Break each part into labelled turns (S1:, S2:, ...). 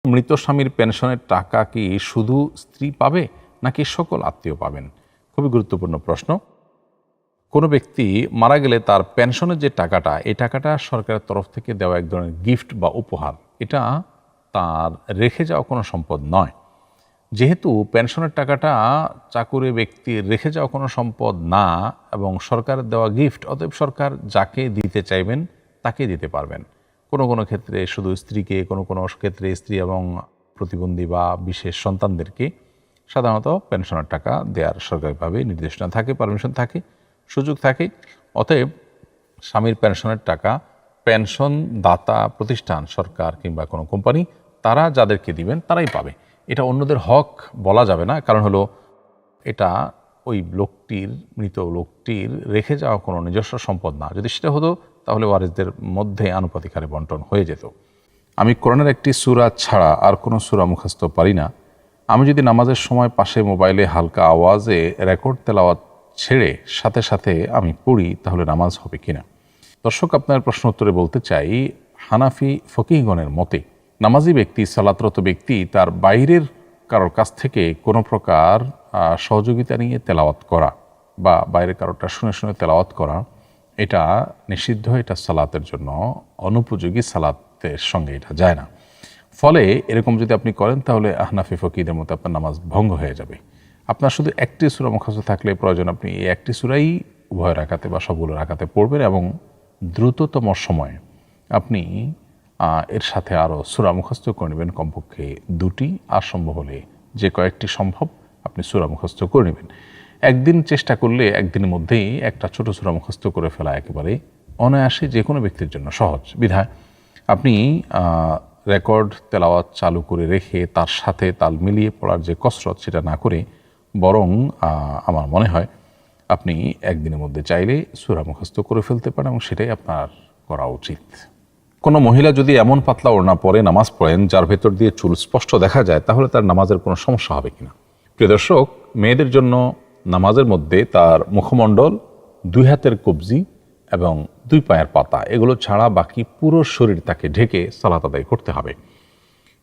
S1: মৃত স্বামীর পেনশনের টাকা কি শুধু স্ত্রী পাবে নাকি সকল আত্মীয় পাবেন? খুবই গুরুত্বপূর্ণ প্রশ্ন। কোনো ব্যক্তি মারা গেলে তার পেনশনের যে টাকাটা, এই টাকাটা সরকারের তরফ থেকে দেওয়া এক ধরনের গিফট বা উপহার। এটা তার রেখে যাওয়া কোনো সম্পদ নয়। যেহেতু পেনশনের টাকাটা চাকুরে ব্যক্তির রেখে যাওয়া কোনো সম্পদ না এবং সরকারের দেওয়া গিফট, অতএব সরকার যাকে দিতে চাইবেন তাকে দিতে পারবেন। কোনো কোনো ক্ষেত্রে শুধু স্ত্রীকে, কোনো কোনো ক্ষেত্রে স্ত্রী এবং প্রতিবন্ধী বা বিশেষ সন্তানদেরকে সাধারণত পেনশনের টাকা দেওয়ার সরকারিভাবে নির্দেশনা থাকে, পারমিশন থাকে, সুযোগ থাকে। অতএব স্বামীর পেনশনের টাকা পেনশন দাতা প্রতিষ্ঠান, সরকার কিংবা কোনো কোম্পানি, তারা যাদেরকে দিবেন তারাই পাবে। এটা অন্যদের হক বলা যাবে না, কারণ হলো এটা ওই লোকটির, মৃত লোকটির রেখে যাওয়া কোনো নিজস্ব সম্পদ না। যদি সেটা হতো তাহলে ওয়ারিসদের মধ্যে আনুপাতিক হারে বন্টন হয়ে যেত। আমি কোরআনের একটি সূরা ছাড়া আর কোনো সূরা মুখস্থ পারি না। আমি যদি নামাজের সময় পাশে মোবাইলে হালকা আওয়াজে রেকর্ড তেলাওয়াত ছেড়ে সাথে সাথে আমি পড়ি, তাহলে নামাজ হবে কিনা? দর্শক, আপনার প্রশ্ন উত্তরে বলতে চাই, হানাফি ফকিহগণের মতে নামাজি ব্যক্তি, সালাতরত ব্যক্তি তার বাইরের কারোর কাছ থেকে কোনো প্রকার সহযোগিতা নিয়ে তেলাওয়াত করা বা বাইরের কারোরটা শুনে শুনে তেলাওয়াত করা, এটা নিষিদ্ধ। এটা সালাতের জন্য অনুপযোগী, সালাতের সঙ্গে এটা যায় না। ফলে এরকম যদি আপনি করেন তাহলে হানাফি ফকিহদের মতো আপনার নামাজ ভঙ্গ হয়ে যাবে। আপনার শুধু একটি সূরা মুখস্থ থাকলে প্রয়োজন আপনি এই একটি সূরাই উভয় রাকাতে বা সবগুলো রাকাতে পড়বেন এবং দ্রুততম সময়ে আপনি এর সাথে আরও সূরা মুখস্থ করে নেবেন, কমপক্ষে 2টি, আর সম্ভব হলে যে কয়েকটি সম্ভব আপনি সূরা মুখস্থ করে নেবেন। একদিন চেষ্টা করলে একদিনের মধ্যেই একটা ছোট সূরা মুখস্থ করে ফেলা একেবারে অনায়াসে যে কোনো ব্যক্তির জন্য সহজ। বিধায় আপনি রেকর্ড তেলাওয়াত চালু করে রেখে তার সাথে তাল মিলিয়ে পড়ার যে কসরত, সেটা না করে বরং আমার মনে হয় আপনি একদিনের মধ্যে চাইলে সূরা মুখস্থ করে ফেলতে পারেন এবং সেটাই আপনার করা উচিত। কোনো মহিলা যদি এমন পাতলা ওড়না পরে নামাজ পড়েন যার ভেতর দিয়ে চুল স্পষ্ট দেখা যায়, তাহলে তার নামাজের কোনো সমস্যা হবে কিনা? প্রিয় দর্শক, মেয়েদের জন্য নামাজের মধ্যে তার মুখমণ্ডল, 2 হাতের কবজি এবং 2 পায়ের পাতা, এগুলো ছাড়া বাকি পুরো শরীর তাকে ঢেকে সালাত আদায় করতে হবে।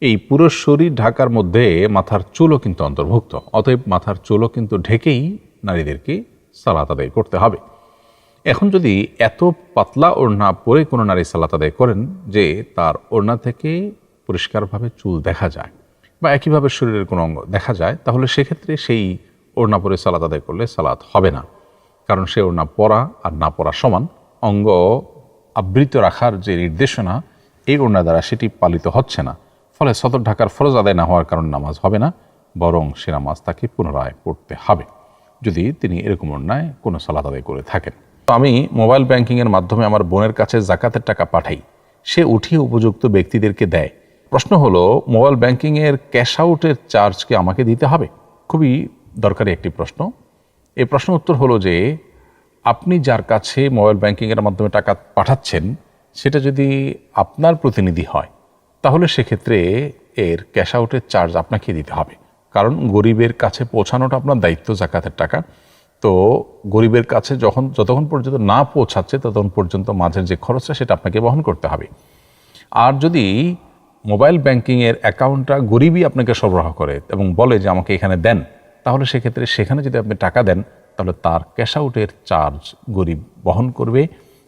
S1: এই পুরো শরীর ঢাকার মধ্যে মাথার চুলও কিন্তু অন্তর্ভুক্ত। অতএব মাথার চুলও কিন্তু ঢেকেই নারীদেরকে সালাত আদায় করতে হবে। এখন যদি এত পাতলা ওড়না পরে কোনো নারী সালাত আদায় করেন যে তার ওড়না থেকে পরিষ্কারভাবে চুল দেখা যায় বা একইভাবে শরীরের কোনো অঙ্গ দেখা যায়, তাহলে সেক্ষেত্রে সেই ওড়না পরে সালাত আদায় করলে সালাত হবে না। কারণ সে ওড়না পরা আর না পরা সমান। অঙ্গ আবৃত রাখার যে নির্দেশনা এই ওড়না দ্বারা সেটি পালিত হচ্ছে না। ফলে সদর ঢাকার ফরজ আদায় না হওয়ার কারণে নামাজ হবে না, বরং সে নামাজ তাকে পুনরায় পড়তে হবে যদি তিনি এরকম অন্যায় কোনো সালাত আদায় করে থাকেন। তো আমি মোবাইল ব্যাংকিংয়ের মাধ্যমে আমার বোনের কাছে জাকাতের টাকা পাঠাই, সে উঠিয়ে উপযুক্ত ব্যক্তিদেরকে দেয়। প্রশ্ন হলো, মোবাইল ব্যাংকিংয়ের ক্যাশ আউটের চার্জ কি আমাকে দিতে হবে? খুবই দরকারি একটি প্রশ্ন। এই প্রশ্ন উত্তর হলো যে, আপনি যার কাছে মোবাইল ব্যাংকিংয়ের মাধ্যমে টাকা পাঠাচ্ছেন সেটা যদি আপনার প্রতিনিধি হয়, তাহলে সেক্ষেত্রে এর ক্যাশ আউটের চার্জ আপনাকে দিতে হবে। কারণ গরিবের কাছে পৌঁছানোটা আপনার দায়িত্ব, জাকাতের টাকা। তো গরিবের কাছে যতক্ষণ পর্যন্ত না পৌঁছাচ্ছে ততক্ষণ পর্যন্ত মাঝের যে খরচটা সেটা আপনাকে বহন করতে হবে। আর যদি মোবাইল ব্যাংকিংয়ের অ্যাকাউন্টটা গরিবই আপনাকে সরবরাহ করে এবং বলে যে আমাকে এখানে দেন, তাহলে সেক্ষেত্রে সেখানে যদি আপনি টাকা দেন তাহলে তার ক্যাশ আউটের চার্জ গরিব বহন করবে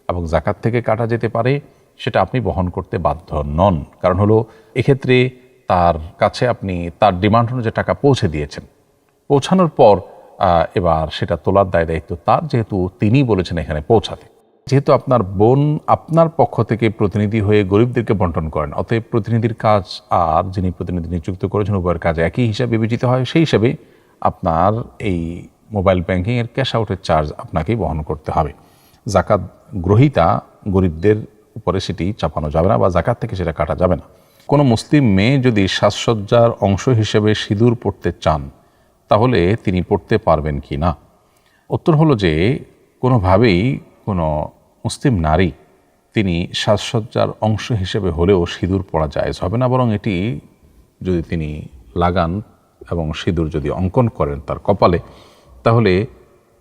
S1: এবং জাকাত থেকে কাটা যেতে পারে, সেটা আপনি বহন করতে বাধ্য নন। কারণ হলো এক্ষেত্রে তার কাছে আপনি তার ডিমান্ড অনুযায়ী টাকা পৌঁছে দিয়েছেন, পৌঁছানোর পর এবার সেটা তোলার দায়িত্ব তার, যেহেতু তিনি বলেছেন এখানে পৌঁছাতে। যেহেতু আপনার বোন আপনার পক্ষ থেকে প্রতিনিধি হয়ে গরিবদেরকে বন্টন করেন, অতএব প্রতিনিধির কাজ আর যিনি প্রতিনিধি নিযুক্ত করেছেন উভয়ের কাজ একই হিসাবে বিবেচিত হয়। সেই হিসাবে আপনার এই মোবাইল ব্যাংকিংয়ের ক্যাশ আউটের চার্জ আপনাকেই বহন করতে হবে। জাকাত গ্রহীতা গরিবদের উপরে সেটি চাপানো যাবে না বা জাকাত থেকে সেটা কাটা যাবে না। কোনো মুসলিম মেয়ে যদি সাজসজ্জার অংশ হিসেবে সিঁদুর পড়তে চান, তাহলে তিনি পড়তে পারবেন কি না? উত্তর হলো যে, কোনোভাবেই কোনো মুসলিম নারী তিনি সাজসজ্জার অংশ হিসেবে হলেও সিঁদুর পরা জায়েজ হবে না, বরং এটি যদি তিনি লাগান এবং সিঁদুর যদি অঙ্কন করেন তার কপালে, তাহলে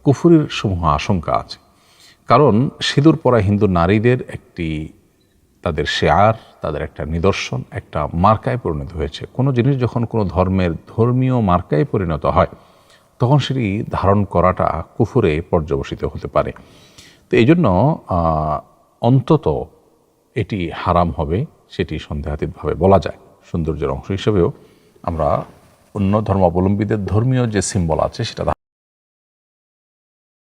S1: কুফরির সমূহ আশঙ্কা আছে। কারণ সিঁদুর পরা হিন্দু নারীদের একটি তাদের শেয়ার, তাদের একটা নিদর্শন, একটা মার্কায় পরিণত হয়েছে। কোনো জিনিস যখন কোনো ধর্মের ধর্মীয় মার্কায় পরিণত হয় তখন সেটি ধারণ করাটা কুফরে পর্যবসিত হতে পারে। তো এই জন্য অন্তত এটি হারাম হবে সেটি সন্দেহাতীতভাবে বলা যায়। সৌন্দর্যের অংশ হিসেবেও আমরা অন্য ধর্মাবলম্বীদের ধর্মীয় যে সিম্বল আছে সেটা